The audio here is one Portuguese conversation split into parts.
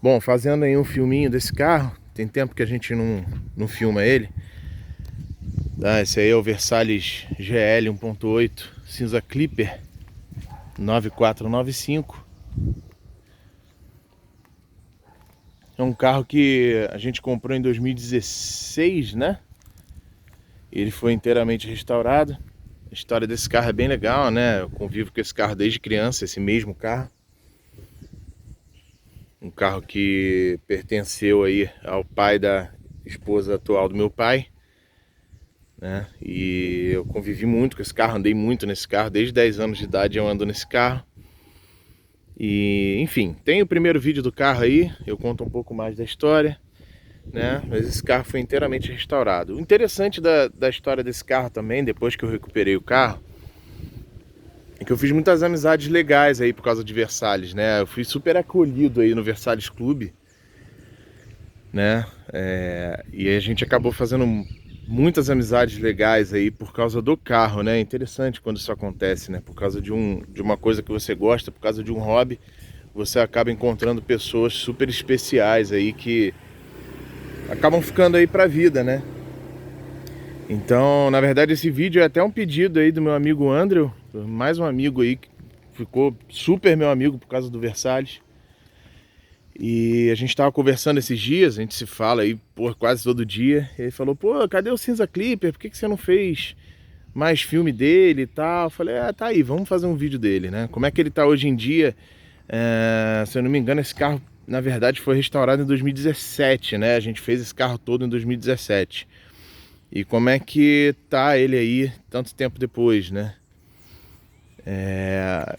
Bom, fazendo aí um filminho desse carro. Tem tempo que a gente não filma ele. Tá, esse aí é o Versalhes GL 1.8 cinza Clipper 9495. É um carro que a gente comprou em 2016, né? Ele foi inteiramente restaurado. A história desse carro é bem legal, né? Eu convivo com esse carro desde criança, esse mesmo carro. Um carro que pertenceu aí ao pai da esposa atual do meu pai, né? E eu convivi muito com esse carro, andei muito nesse carro, desde 10 anos de idade eu ando nesse carro. E, enfim, tem o primeiro vídeo do carro aí, eu conto um pouco mais da história, né? Mas esse carro foi inteiramente restaurado. O interessante da história desse carro também, depois que eu recuperei o carro, é que eu fiz muitas amizades legais aí por causa de Versalhes, né? Eu fui super acolhido aí no Versalhes Clube, né? E a gente acabou fazendo muitas amizades legais aí por causa do carro, né? É interessante quando isso acontece, né? Por causa de uma coisa que você gosta, por causa de um hobby, você acaba encontrando pessoas super especiais aí que acabam ficando aí pra vida, né? Então, na verdade, esse vídeo é até um pedido aí do meu amigo Andrew, mais um amigo aí que ficou super meu amigo por causa do Versalhes. E a gente tava conversando esses dias, a gente se fala aí por quase todo dia. E ele falou, pô, cadê o Cinza Clipper? Por que você não fez mais filme dele e tal? Eu falei, tá aí, vamos fazer um vídeo dele, né? Como é que ele tá hoje em dia? Se eu não me engano, esse carro, na verdade, foi restaurado em 2017, né? A gente fez esse carro todo em 2017. E como é que tá ele aí tanto tempo depois, né?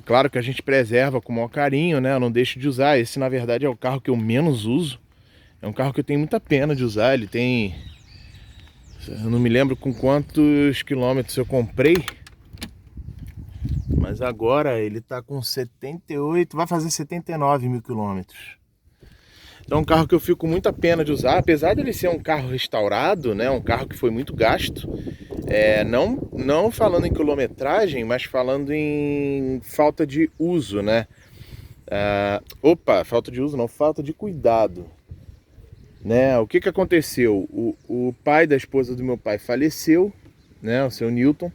Claro que a gente preserva com o maior carinho, né? Eu não deixo de usar. Esse, na verdade, é o carro que eu menos uso. É um carro que eu tenho muita pena de usar. Ele tem... Eu não me lembro com quantos quilômetros eu comprei. Mas agora ele tá com 78... Vai fazer 79 mil quilômetros. Então é um carro que eu fico com muita pena de usar. Apesar de ele ser um carro restaurado, né? Um carro que foi muito gasto. Não falando em quilometragem, mas falando em falta de uso, né? Falta de uso não, falta de cuidado, né? O que aconteceu? O pai da esposa do meu pai faleceu, né? O seu Newton.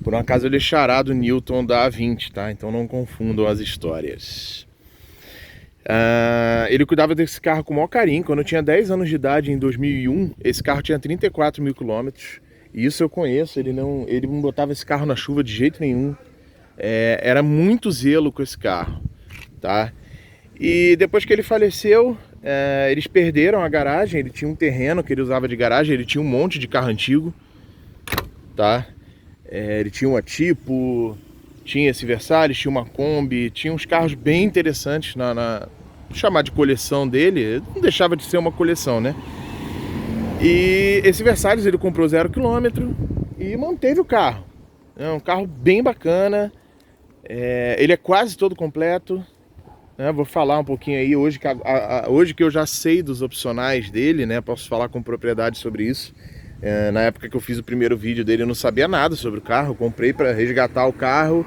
Por um acaso ele é xará do Newton da A20, tá? Então não confundam as histórias. Ele cuidava desse carro com o maior carinho. Quando eu tinha 10 anos de idade, em 2001, esse carro tinha 34 mil quilômetros. E isso eu conheço, ele não botava esse carro na chuva de jeito nenhum. Era muito zelo com esse carro, tá? E depois que ele faleceu, eles perderam a garagem. Ele tinha um terreno que ele usava de garagem, ele tinha um monte de carro antigo, tá? Ele tinha uma Tipo, tinha esse Versalhes, tinha uma Kombi, tinha uns carros bem interessantes chamar de coleção dele. Não deixava de ser uma coleção, né? E esse Versalhes ele comprou 0 km e manteve o carro. É um carro bem bacana. Ele é quase todo completo, né? Vou falar um pouquinho aí hoje que eu já sei dos opcionais dele, né? Posso falar com propriedade sobre isso. Na época que eu fiz o primeiro vídeo dele eu não sabia nada sobre o carro. Eu comprei para resgatar o carro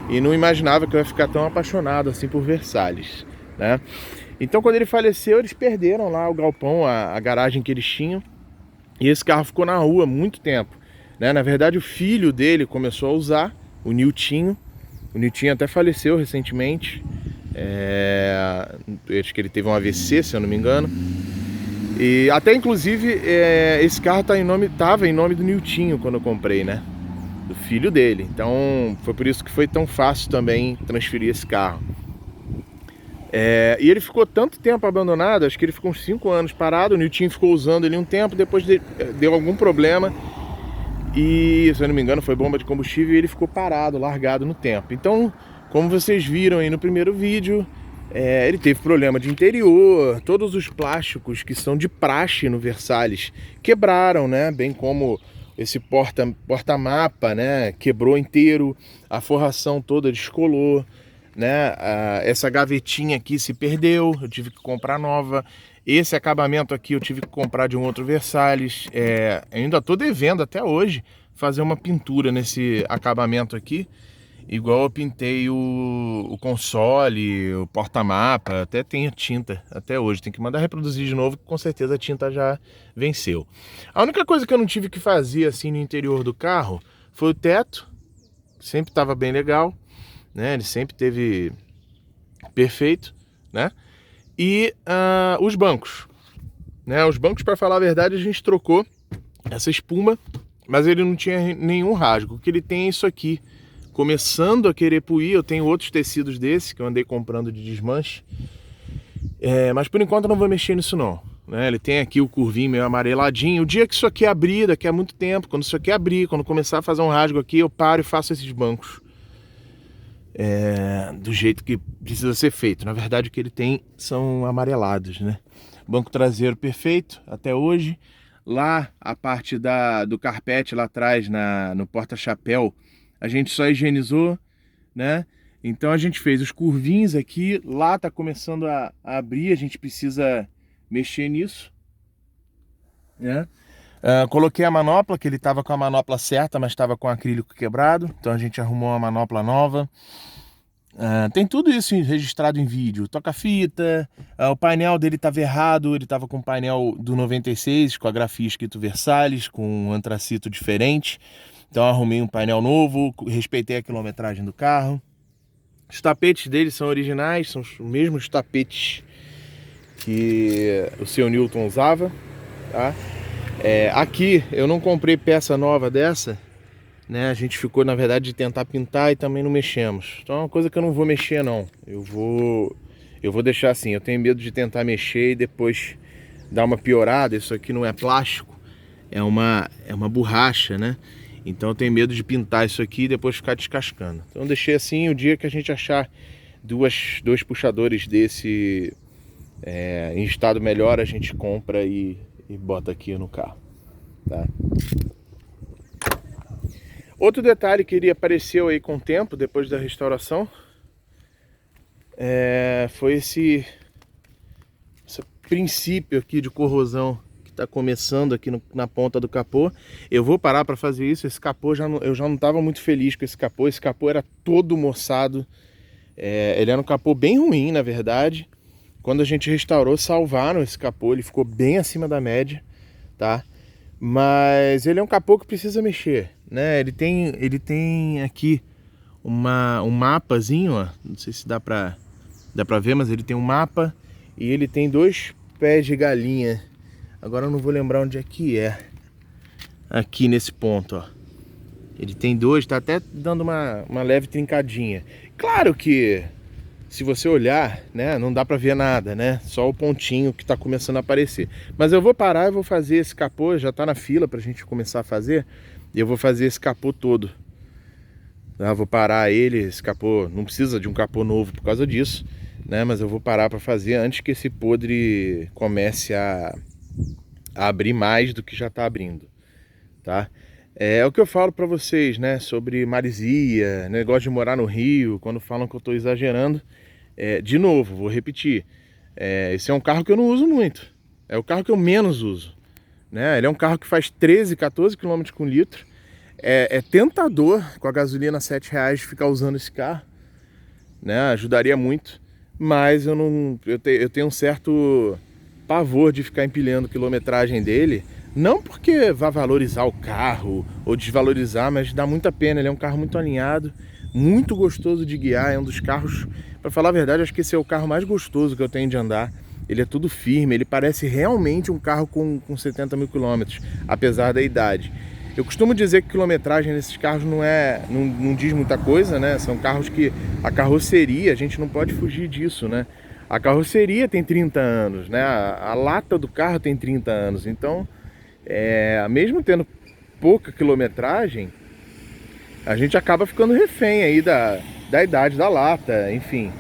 e não imaginava que eu ia ficar tão apaixonado assim por Versalhes, né? Então quando ele faleceu eles perderam lá o galpão, a garagem que eles tinham. E esse carro ficou na rua muito tempo, né? Na verdade o filho dele começou a usar, o Niltinho. O Niltinho até faleceu recentemente. Acho que ele teve um AVC, se eu não me engano. E até inclusive esse carro tava em nome do Niltinho quando eu comprei, né? Do filho dele. Então foi por isso que foi tão fácil também transferir esse carro. E ele ficou tanto tempo abandonado, acho que ele ficou uns 5 anos parado. O Niltinho ficou usando ele um tempo, depois deu algum problema. E, se eu não me engano, foi bomba de combustível e ele ficou parado, largado no tempo. Então, como vocês viram aí no primeiro vídeo, ele teve problema de interior. Todos os plásticos que são de praxe no Versalhes quebraram, né? Bem como esse porta-mapa, né? Quebrou inteiro, a forração toda descolou, né? Essa gavetinha aqui se perdeu, eu tive que comprar nova. Esse acabamento aqui eu tive que comprar de um outro Versalhes. Eu ainda estou devendo até hoje fazer uma pintura nesse acabamento aqui. igual eu pintei o console, o porta-mapa, até tem a tinta até hoje. Tem que mandar reproduzir de novo, que com certeza a tinta já venceu. A única coisa que eu não tive que fazer assim no interior do carro foi o teto, sempre estava bem legal, né? Ele sempre teve perfeito, né? E os bancos, né? Os bancos, para falar a verdade, a gente trocou essa espuma, mas ele não tinha nenhum rasgo. O que ele tem é isso aqui, começando a querer puir. Eu tenho outros tecidos desse que eu andei comprando de desmanche, mas por enquanto eu não vou mexer nisso não, né? Ele tem aqui o curvinho meio amareladinho. O dia que isso aqui abrir, daqui a muito tempo, quando isso aqui abrir, quando começar a fazer um rasgo aqui, eu paro e faço esses bancos do jeito que precisa ser feito. Na verdade, o que ele tem são amarelados, né? Banco traseiro perfeito até hoje. Lá a parte do carpete lá atrás, no porta-chapéu, a gente só higienizou, né? Então a gente fez os curvinhos aqui. Lá tá começando a abrir, a gente precisa mexer nisso, né? Coloquei a manopla, que ele estava com a manopla certa, mas estava com o acrílico quebrado. Então a gente arrumou uma manopla nova. Tem tudo isso registrado em vídeo. Toca-fita, o painel dele estava errado. Ele estava com o painel do 96, com a grafia escrito Versalhes, com um antracito diferente. Então arrumei um painel novo, respeitei a quilometragem do carro. Os tapetes dele são originais, são os mesmos tapetes que o seu Newton usava, tá? Aqui eu não comprei peça nova dessa, né? A gente ficou, na verdade, de tentar pintar e também não mexemos. Então é uma coisa que eu não vou mexer não. Eu vou deixar assim. Eu tenho medo de tentar mexer e depois dar uma piorada. Isso aqui não é plástico, é uma borracha, né? Então eu tenho medo de pintar isso aqui e depois ficar descascando. Então eu deixei assim. O dia que a gente achar dois puxadores desse em estado melhor, a gente compra e bota aqui no carro, tá? Outro detalhe que ele apareceu aí com o tempo, depois da restauração, foi esse princípio aqui de corrosão que está começando aqui na ponta do capô. Eu vou parar para fazer isso. Esse capô eu já não estava muito feliz com esse capô. Esse capô era todo moçado. Ele era um capô bem ruim, na verdade. Quando a gente restaurou, salvaram esse capô. Ele ficou bem acima da média, tá? Mas ele é um capô que precisa mexer, né? Ele tem aqui um mapazinho, ó. Não sei se dá pra ver, mas ele tem um mapa e ele tem 2 pés de galinha. Agora eu não vou lembrar onde é que é. Aqui nesse ponto, ó. Ele tem 2, tá até dando uma leve trincadinha. Claro que se você olhar, né, não dá pra ver nada, né? Só o pontinho que tá começando a aparecer. Mas eu vou parar e vou fazer esse capô, já tá na fila pra gente começar a fazer. E eu vou fazer esse capô todo. Vou parar ele, esse capô, não precisa de um capô novo por causa disso, né? Mas eu vou parar pra fazer antes que esse podre comece a abrir mais do que já tá abrindo, tá? É o que eu falo pra vocês, né, sobre maresia, negócio de morar no Rio, quando falam que eu tô exagerando. De novo, vou repetir, esse é um carro que eu não uso muito, é o carro que eu menos uso, né? Ele é um carro que faz 13, 14 km com litro. É tentador, com a gasolina R$7, ficar usando esse carro, né? Ajudaria muito, mas eu tenho um certo pavor de ficar empilhando quilometragem dele. Não porque vá valorizar o carro ou desvalorizar, mas dá muita pena. Ele é um carro muito alinhado, muito gostoso de guiar. É um dos carros, para falar a verdade, acho que esse é o carro mais gostoso que eu tenho de andar. Ele é tudo firme, ele parece realmente um carro com 70 mil quilômetros, apesar da idade. Eu costumo dizer que quilometragem nesses carros não diz muita coisa, né? São carros que a carroceria, a gente não pode fugir disso, né? A carroceria tem 30 anos, né? A lata do carro tem 30 anos, então mesmo tendo pouca quilometragem, a gente acaba ficando refém aí da idade da lata, enfim.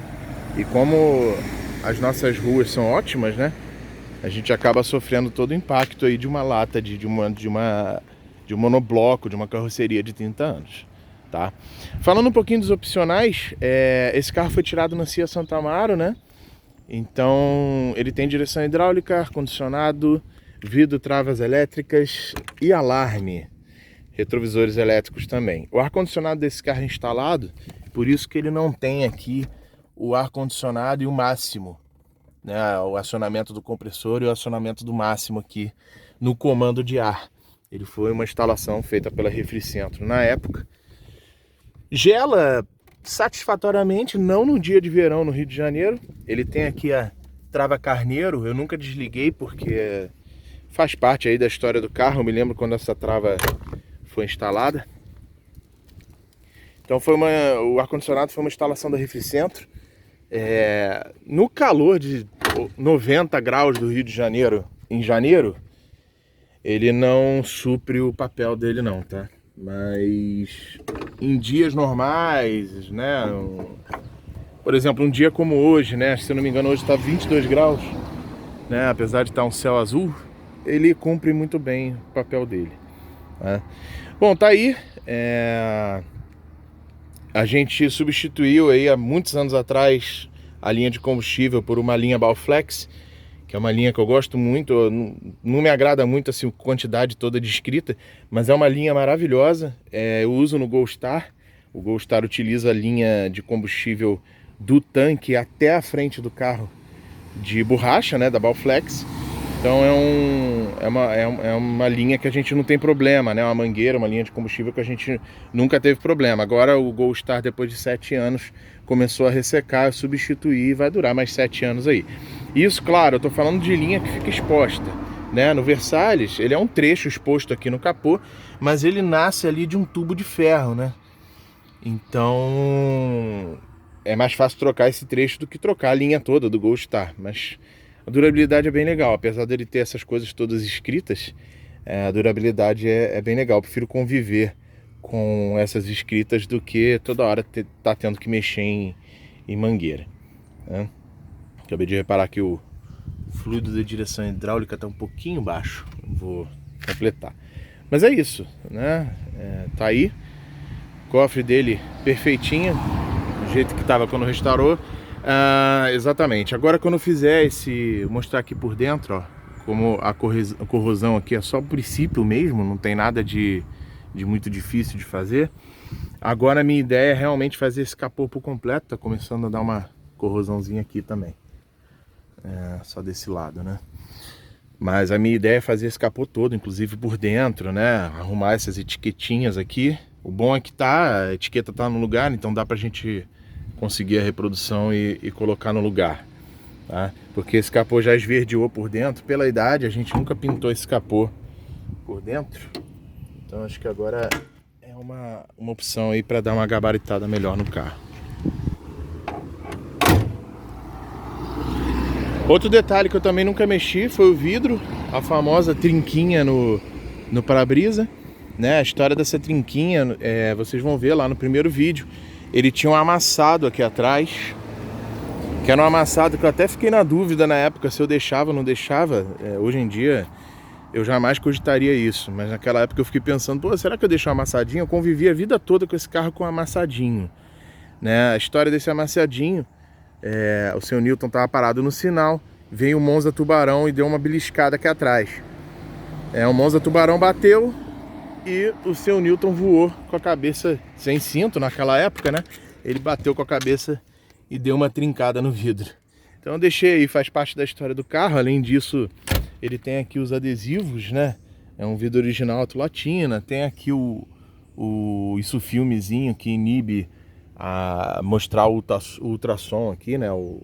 E como as nossas ruas são ótimas, né? A gente acaba sofrendo todo o impacto aí de uma lata, de um monobloco, de uma carroceria de 30 anos, tá? Falando um pouquinho dos opcionais, esse carro foi tirado na CIA Santa Amaro, né? Então ele tem direção hidráulica, ar-condicionado, vidro, travas elétricas e alarme, retrovisores elétricos também. O ar-condicionado desse carro instalado, por isso que ele não tem aqui o ar-condicionado e o máximo, né? O acionamento do compressor e o acionamento do máximo aqui no comando de ar. Ele foi uma instalação feita pela Refricentro na época. Gela satisfatoriamente, não no dia de verão no Rio de Janeiro. Ele tem aqui a trava carneiro, eu nunca desliguei porque faz parte aí da história do carro. Eu me lembro quando essa trava foi instalada. Então o ar-condicionado foi uma instalação da Refricentro. No calor de 90 graus do Rio de Janeiro, em janeiro, ele não supre o papel dele não, tá? Mas em dias normais, né? Por exemplo, um dia como hoje, né? Se eu não me engano, hoje está 22 graus, né? Apesar de estar um céu azul, ele cumpre muito bem o papel dele, né? Bom, tá aí. A gente substituiu aí há muitos anos atrás a linha de combustível por uma linha Balflex, que é uma linha que eu gosto muito. Não me agrada muito assim, a quantidade toda descrita, mas é uma linha maravilhosa. Eu uso no Goldstar. O Goldstar utiliza a linha de combustível do tanque até a frente do carro de borracha, né, da Balflex. Então é uma linha que a gente não tem problema, né? Uma mangueira, uma linha de combustível que a gente nunca teve problema. Agora o Goldstar, depois de 7 anos, começou a ressecar, a substituir, e vai durar mais 7 anos aí. Isso, claro, eu tô falando de linha que fica exposta, né? No Versalhes, ele é um trecho exposto aqui no capô, mas ele nasce ali de um tubo de ferro, né? Então é mais fácil trocar esse trecho do que trocar a linha toda do Goldstar, mas a durabilidade é bem legal, apesar dele ter essas coisas todas escritas, a durabilidade é bem legal. Eu prefiro conviver com essas escritas do que toda hora tá tendo que mexer em mangueira, né? Acabei de reparar que o fluido de direção hidráulica está um pouquinho baixo, vou completar. Mas é isso, né? Tá aí, o cofre dele perfeitinho, do jeito que estava quando restaurou. Exatamente. Agora quando eu fizer vou mostrar aqui por dentro, ó, como a corrosão aqui é só o princípio mesmo, não tem nada de muito difícil de fazer. Agora a minha ideia é realmente fazer esse capô por completo. Tá começando a dar uma corrosãozinha aqui também, só desse lado, né? Mas a minha ideia é fazer esse capô todo, inclusive por dentro, né? Arrumar essas etiquetinhas aqui. O bom é que a etiqueta tá no lugar, então dá pra gente conseguir a reprodução e colocar no lugar, tá? Porque esse capô já esverdeou por dentro. Pela idade, a gente nunca pintou esse capô por dentro. Então acho que agora é uma opção aí para dar uma gabaritada melhor no carro. Outro detalhe que eu também nunca mexi foi o vidro, a famosa trinquinha no para-brisa, né? A história dessa trinquinha, vocês vão ver lá no primeiro vídeo. Ele tinha um amassado aqui atrás, que era um amassado que eu até fiquei na dúvida na época se eu deixava ou não deixava. Hoje em dia eu jamais cogitaria isso, mas naquela época eu fiquei pensando, pô, será que eu deixo um amassadinho? Eu convivi a vida toda com esse carro com um amassadinho, né? A história desse amassadinho, o seu Newton estava parado no sinal, veio o Monza Tubarão e deu uma beliscada aqui atrás. O Monza Tubarão bateu e o seu Newton voou com a cabeça sem cinto naquela época, né? Ele bateu com a cabeça e deu uma trincada no vidro. Então eu deixei aí, faz parte da história do carro. Além disso, ele tem aqui os adesivos, né? É um vidro original Atulatina. Tem aqui o isofilmezinho que inibe a mostrar o ultrassom aqui, né? O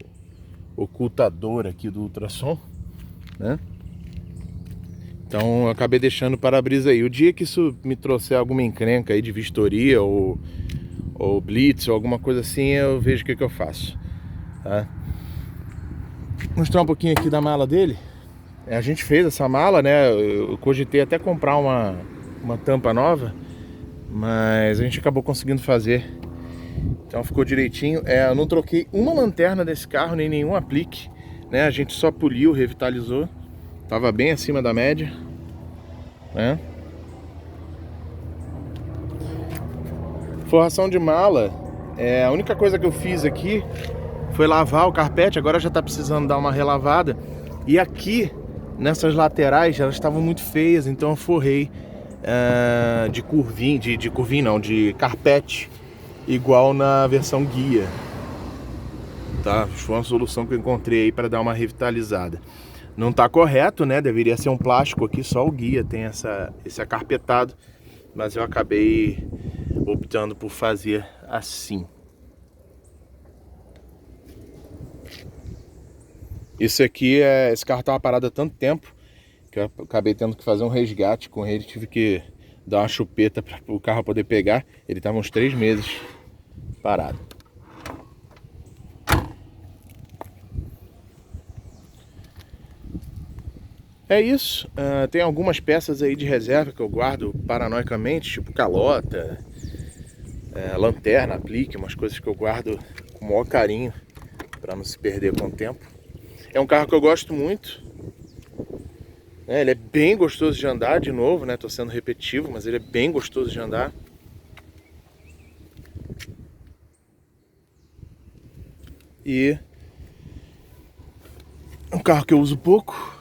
ocultador aqui do ultrassom, né? Então eu acabei deixando o para-brisa aí. O dia que isso me trouxer alguma encrenca aí de vistoria ou blitz ou alguma coisa assim, eu vejo o que eu faço, tá? Vou mostrar um pouquinho aqui da mala dele. A gente fez essa mala, né? Eu cogitei até comprar uma tampa nova, mas a gente acabou conseguindo fazer. Então ficou direitinho. Eu não troquei uma lanterna desse carro, nem nenhum aplique, né? A gente só poliu, revitalizou. Tava bem acima da média, né? Forração de mala, a única coisa que eu fiz aqui foi lavar o carpete. Agora já tá precisando dar uma relavada. E aqui, nessas laterais, elas estavam muito feias, então eu forrei de curvinho, de curvinho não, de carpete, igual na versão guia, tá? Foi uma solução que eu encontrei aí para dar uma revitalizada. Não tá correto, né? Deveria ser um plástico aqui, só o guia tem esse acarpetado, mas eu acabei optando por fazer assim. Esse carro tava parado há tanto tempo que eu acabei tendo que fazer um resgate com ele, tive que dar uma chupeta para o carro poder pegar. Ele tava uns 3 meses parado. É isso, tem algumas peças aí de reserva que eu guardo paranoicamente, tipo calota, lanterna, aplique, umas coisas que eu guardo com o maior carinho para não se perder com o tempo. É um carro que eu gosto muito, né? Ele é bem gostoso de andar, de novo, né? Tô sendo repetitivo, mas ele é bem gostoso de andar. E é um carro que eu uso pouco.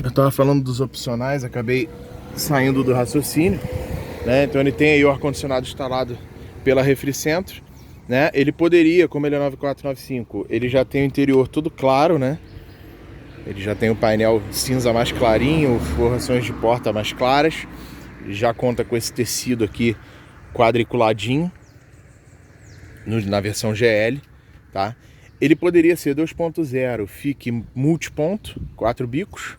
Eu tava falando dos opcionais, acabei saindo do raciocínio, né? Então ele tem aí o ar-condicionado instalado pela Refricentro, né? Ele poderia, como ele é 9495, ele já tem o interior tudo claro, né? Ele já tem o painel cinza mais clarinho, forrações de porta mais claras. Ele já conta com esse tecido aqui quadriculadinho na versão GL, tá? Ele poderia ser 2.0, fique multiponto, 4 bicos,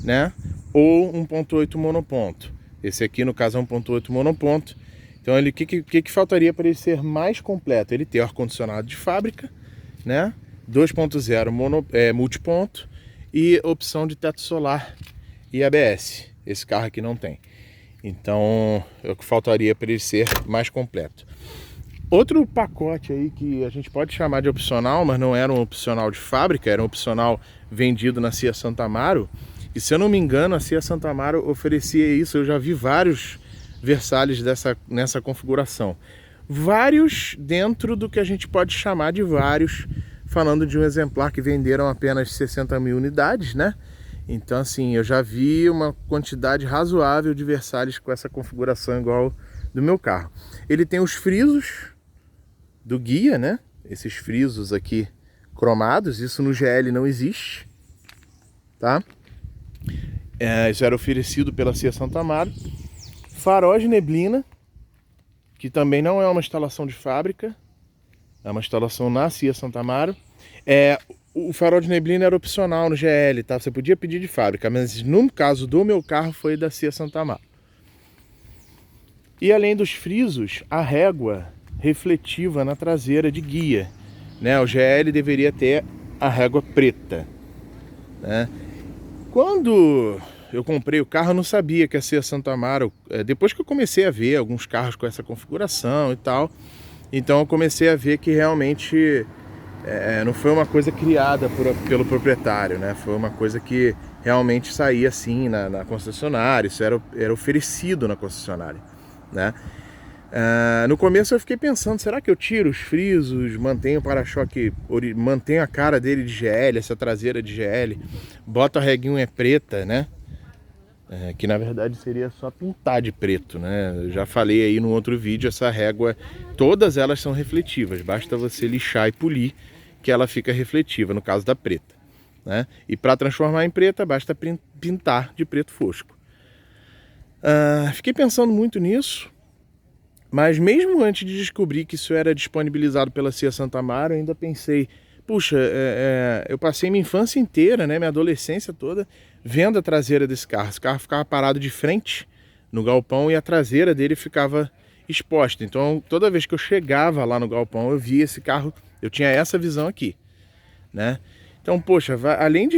né? Ou 1.8 monoponto. Esse aqui, no caso, é 1.8 monoponto. Então, o que faltaria para ele ser mais completo? Ele ter ar-condicionado de fábrica, né? 2.0 multiponto e opção de teto solar e ABS. Esse carro aqui não tem. Então, é o que faltaria para ele ser mais completo. Outro pacote aí que a gente pode chamar de opcional, mas não era um opcional de fábrica, era um opcional vendido na Cia Santa Amaro. E se eu não me engano, a Cia Santa Amaro oferecia isso. Eu já vi vários Versalhes nessa configuração. Vários dentro do que a gente pode chamar de vários, falando de um exemplar que venderam apenas 60 mil unidades, né? Então, assim, eu já vi uma quantidade razoável de Versalhes com essa configuração igual do meu carro. Ele tem os frisos do guia, né? Esses frisos aqui cromados, isso no GL não existe, tá? Isso era oferecido pela Cia Santa Amaro. Farol de neblina, que também não é uma instalação de fábrica, é uma instalação na Cia Santa Amaro. O farol de neblina era opcional no GL, tá? Você podia pedir de fábrica, mas no caso do meu carro foi da Cia Santa Amaro. E além dos frisos, a régua refletiva na traseira de guia, né? O GL deveria ter a régua preta, né? Quando eu comprei o carro, eu não sabia que a Cia Santa Amaro, depois que eu comecei a ver alguns carros com essa configuração e tal, então eu comecei a ver que realmente não foi uma coisa criada pelo proprietário, né? Foi uma coisa que realmente saía assim na concessionária, isso era oferecido na concessionária, né? No começo eu fiquei pensando, será que eu tiro os frisos, mantenho o para-choque, mantenho a cara dele de GL, essa traseira de GL, boto a reguinha preta, né? Que na verdade seria só pintar de preto, né? Eu já falei aí no outro vídeo, essa régua, todas elas são refletivas, basta você lixar e polir que ela fica refletiva, no caso da preta, né? E para transformar em preta, basta pintar de preto fosco. Fiquei pensando muito nisso, mas mesmo antes de descobrir que isso era disponibilizado pela Cia Santa Amaro, eu ainda pensei, puxa, eu passei minha infância inteira, né, minha adolescência toda, vendo a traseira desse carro. Esse carro ficava parado de frente no galpão e a traseira dele ficava exposta. Então, toda vez que eu chegava lá no galpão, eu via esse carro, eu tinha essa visão aqui, né? Então, poxa, além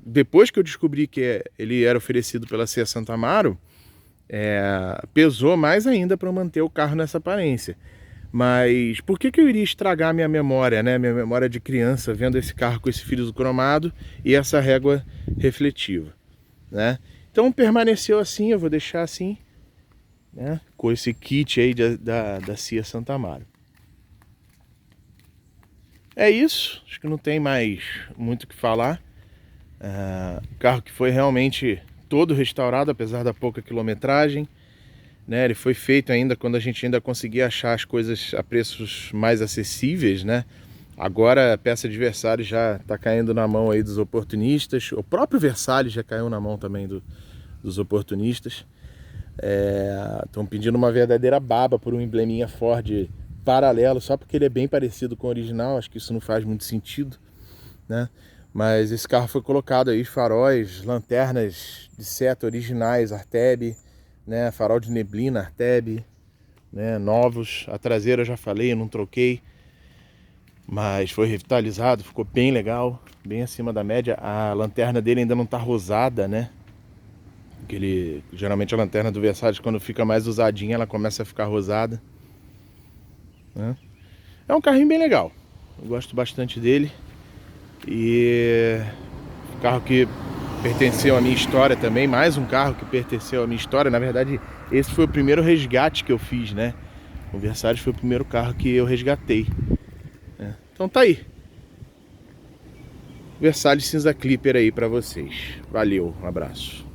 depois que eu descobri que ele era oferecido pela Cia Santa Amaro, pesou mais ainda para manter o carro nessa aparência. Mas por que eu iria estragar minha memória, né? Minha memória de criança, vendo esse carro com esse friso cromado e essa régua refletiva, né? Então permaneceu assim, eu vou deixar assim, né? Com esse kit aí da Cia Santa Amaro. É isso, acho que não tem mais muito o que falar. Carro que foi realmente todo restaurado, apesar da pouca quilometragem, né? Ele foi feito ainda quando a gente ainda conseguia achar as coisas a preços mais acessíveis, né? Agora a peça de Versalhes já está caindo na mão aí dos oportunistas. O próprio Versalhes já caiu na mão também dos oportunistas. Estão pedindo uma verdadeira baba por um embleminha Ford paralelo, só porque ele é bem parecido com o original. Acho que isso não faz muito sentido, né? Mas esse carro foi colocado aí, faróis, lanternas de seta originais, Arteb, né? Farol de neblina, Arteb, né? Novos. A traseira eu já falei, eu não troquei, mas foi revitalizado, ficou bem legal, bem acima da média. A lanterna dele ainda não tá rosada, né? Porque geralmente a lanterna do Versalhes, quando fica mais usadinha, ela começa a ficar rosada, né? É um carrinho bem legal, eu gosto bastante dele. E um carro que pertenceu à minha história também, mais um carro que pertenceu à minha história. Na verdade, esse foi o primeiro resgate que eu fiz, né? O Versalhes foi o primeiro carro que eu resgatei, né? Então tá aí, Versalhes cinza Clipper aí pra vocês. Valeu, um abraço.